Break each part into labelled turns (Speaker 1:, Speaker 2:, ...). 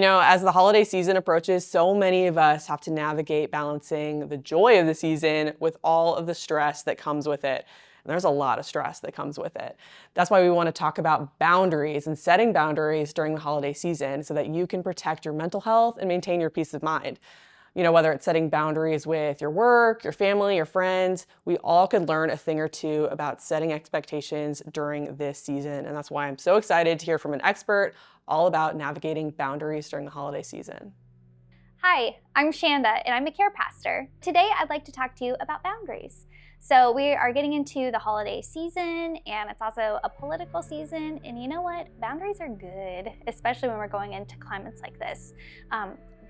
Speaker 1: As the holiday season approaches, so many of us have to navigate balancing the joy of the season with all of the stress that comes with it. And there's a lot of stress that comes with it. That's why we want to talk about boundaries and setting boundaries during the holiday season so that you can protect your mental health and maintain your peace of mind. Whether it's setting boundaries with your work, your family, your friends, we all could learn a thing or two about setting expectations during this season. And that's why I'm so excited to hear from an expert all about navigating boundaries during the holiday season.
Speaker 2: Hi, I'm Shanda, and I'm a care pastor. Today, I'd like to talk to you about boundaries. So we are getting into the holiday season, and it's also a political season. And you know what? Boundaries are good, especially when we're going into climates like this.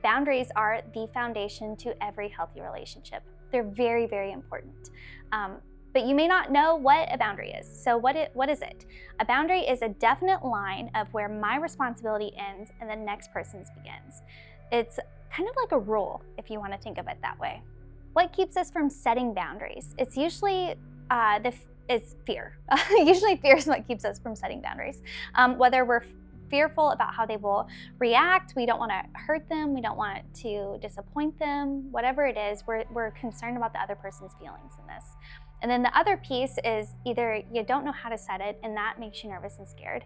Speaker 2: Boundaries are the foundation to every healthy relationship. They're very, very important. But you may not know what a boundary is. So what is it? A boundary is a definite line of where my responsibility ends and the next person's begins. It's kind of like a rule, if you want to think of it that way. What keeps us from setting boundaries? It's usually fear. Usually fear is what keeps us from setting boundaries. Whether we're fearful about how they will react, we don't want to hurt them, we don't want to disappoint them, whatever it is, we're concerned about the other person's feelings in this. And then the other piece is either you don't know how to set it and that makes you nervous and scared,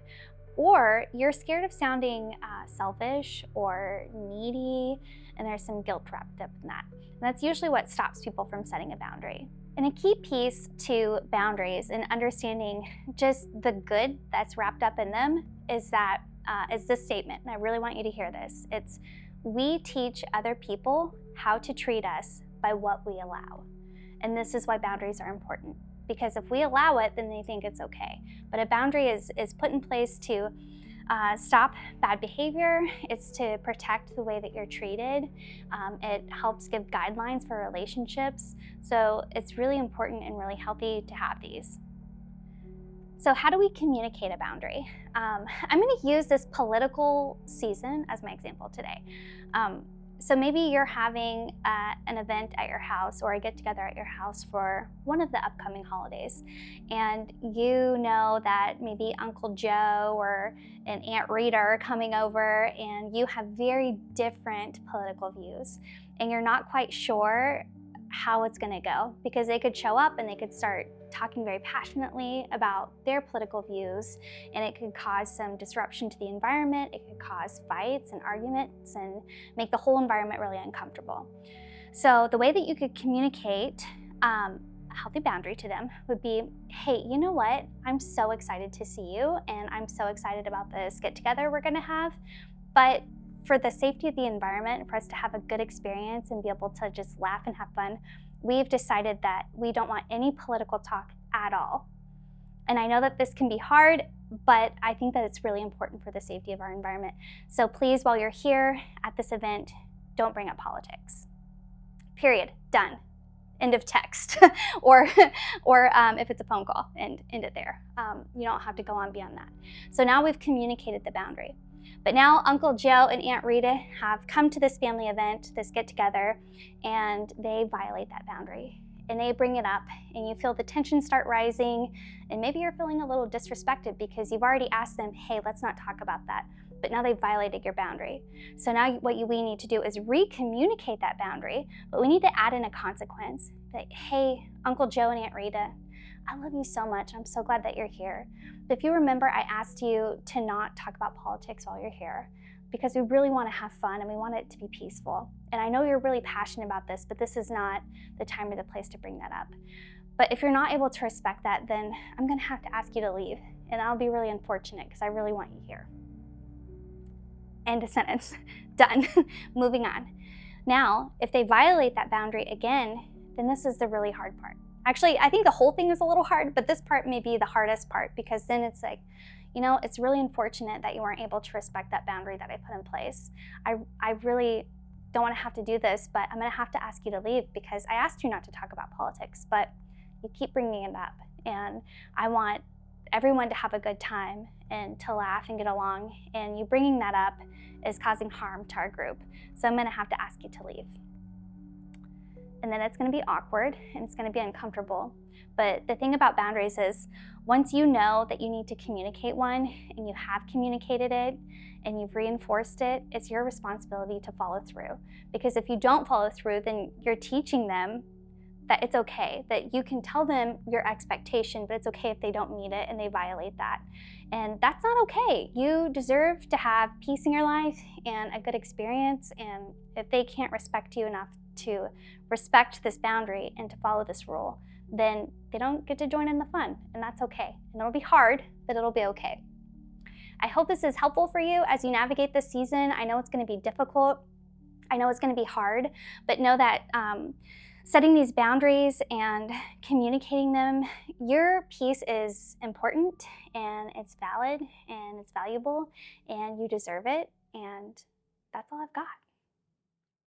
Speaker 2: or you're scared of sounding selfish or needy, and there's some guilt wrapped up in that. And that's usually what stops people from setting a boundary. And a key piece to boundaries and understanding just the good that's wrapped up in them is this statement, and I really want you to hear this. It's, we teach other people how to treat us by what we allow. And this is why boundaries are important, because if we allow it, then they think it's okay. But a boundary is put in place to stop bad behavior. It's to protect the way that you're treated. It helps give guidelines for relationships. So it's really important and really healthy to have these. So how do we communicate a boundary? I'm going to use this political season as my example today. So maybe you're having an event at your house or a get-together at your house for one of the upcoming holidays, and you know that maybe Uncle Joe or an Aunt Rita are coming over, and you have very different political views, and you're not quite sure how it's going to go, because they could show up and they could start talking very passionately about their political views, and it could cause some disruption to the environment. It could cause fights and arguments and make the whole environment really uncomfortable. So the way that you could communicate a healthy boundary to them would be, hey, you know what? I'm so excited to see you, and I'm so excited about this get-together we're going to have, but for the safety of the environment, for us to have a good experience and be able to just laugh and have fun, we've decided that we don't want any political talk at all. And I know that this can be hard, but I think that it's really important for the safety of our environment. So please, while you're here at this event, don't bring up politics. Period. Done. End of text. or if it's a phone call, and end it there. You don't have to go on beyond that. So now we've communicated the boundary. But now Uncle Joe and Aunt Rita have come to this family event, this get-together, and they violate that boundary. And they bring it up, and you feel the tension start rising, and maybe you're feeling a little disrespected because you've already asked them, hey, let's not talk about that. But now they've violated your boundary. So now we need to do is re-communicate that boundary, but we need to add in a consequence. That, hey, Uncle Joe and Aunt Rita, I love you so much. I'm so glad that you're here. But if you remember, I asked you to not talk about politics while you're here, because we really want to have fun and we want it to be peaceful. And I know you're really passionate about this, but this is not the time or the place to bring that up. But if you're not able to respect that, then I'm going to have to ask you to leave. And that'll be really unfortunate because I really want you here. End of sentence. Done. Moving on. Now, if they violate that boundary again, then this is the really hard part. Actually, I think the whole thing is a little hard, but this part may be the hardest part, because then it's like, it's really unfortunate that you weren't able to respect that boundary that I put in place. I really don't want to have to do this, but I'm going to have to ask you to leave because I asked you not to talk about politics, but you keep bringing it up. And I want everyone to have a good time and to laugh and get along. And you bringing that up is causing harm to our group. So I'm going to have to ask you to leave. and then it's going to be awkward and it's going to be uncomfortable. But the thing about boundaries is once you know that you need to communicate one and you have communicated it and you've reinforced it, it's your responsibility to follow through. Because if you don't follow through, then you're teaching them that it's okay, that you can tell them your expectation, but it's okay if they don't meet it and they violate that. And that's not okay. You deserve to have peace in your life and a good experience. And if they can't respect you enough to respect this boundary and to follow this rule, then they don't get to join in the fun, and that's okay. And it'll be hard, but it'll be okay. I hope this is helpful for you as you navigate this season. I know it's going to be difficult. I know it's going to be hard, but know that setting these boundaries and communicating them, your piece is important and it's valid and it's valuable and you deserve it. And that's all I've got.